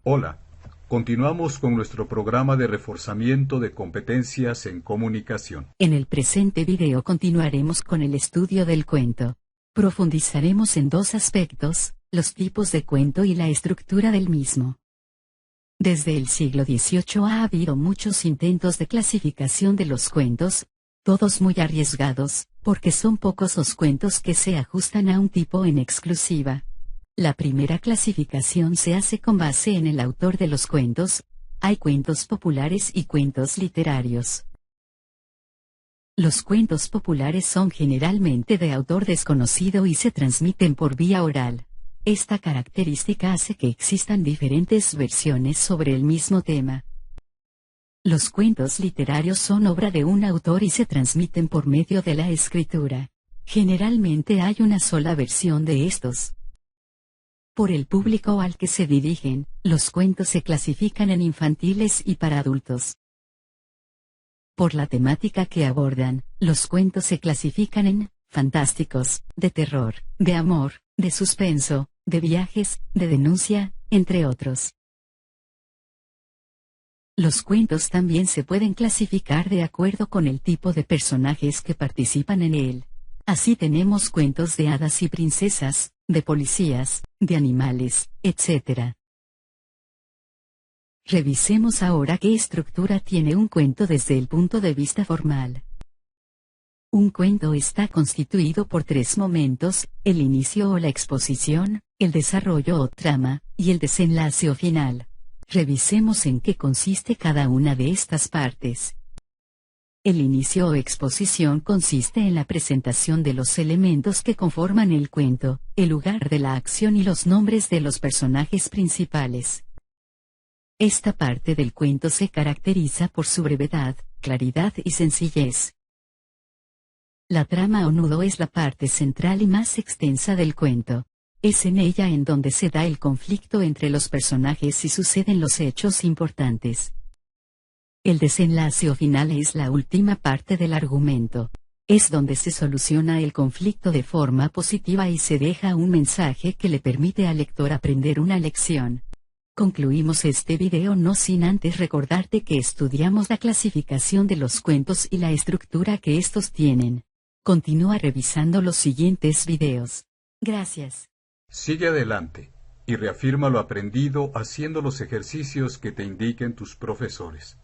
Hola, continuamos con nuestro programa de reforzamiento de competencias en comunicación. En el presente video continuaremos con el estudio del cuento. Profundizaremos en dos aspectos, los tipos de cuento y la estructura del mismo. Desde el siglo XVIII ha habido muchos intentos de clasificación de los cuentos, todos muy arriesgados, porque son pocos los cuentos que se ajustan a un tipo en exclusiva. La primera clasificación se hace con base en el autor de los cuentos. Hay cuentos populares y cuentos literarios. Los cuentos populares son generalmente de autor desconocido y se transmiten por vía oral. Esta característica hace que existan diferentes versiones sobre el mismo tema. Los cuentos literarios son obra de un autor y se transmiten por medio de la escritura. Generalmente hay una sola versión de estos. Por el público al que se dirigen, los cuentos se clasifican en infantiles y para adultos. Por la temática que abordan, los cuentos se clasifican en fantásticos, de terror, de amor, de suspenso, de viajes, de denuncia, entre otros. Los cuentos también se pueden clasificar de acuerdo con el tipo de personajes que participan en él. Así tenemos cuentos de hadas y princesas, de policías, de animales, etc. Revisemos ahora qué estructura tiene un cuento desde el punto de vista formal. Un cuento está constituido por tres momentos: el inicio o la exposición, el desarrollo o trama, y el desenlace o final. Revisemos en qué consiste cada una de estas partes. El inicio o exposición consiste en la presentación de los elementos que conforman el cuento, el lugar de la acción y los nombres de los personajes principales. Esta parte del cuento se caracteriza por su brevedad, claridad y sencillez. La trama o nudo es la parte central y más extensa del cuento. Es en ella en donde se da el conflicto entre los personajes y suceden los hechos importantes. El desenlace o final es la última parte del argumento. Es donde se soluciona el conflicto de forma positiva y se deja un mensaje que le permite al lector aprender una lección. Concluimos este video no sin antes recordarte que estudiamos la clasificación de los cuentos y la estructura que estos tienen. Continúa revisando los siguientes videos. Gracias. Sigue adelante y reafirma lo aprendido haciendo los ejercicios que te indiquen tus profesores.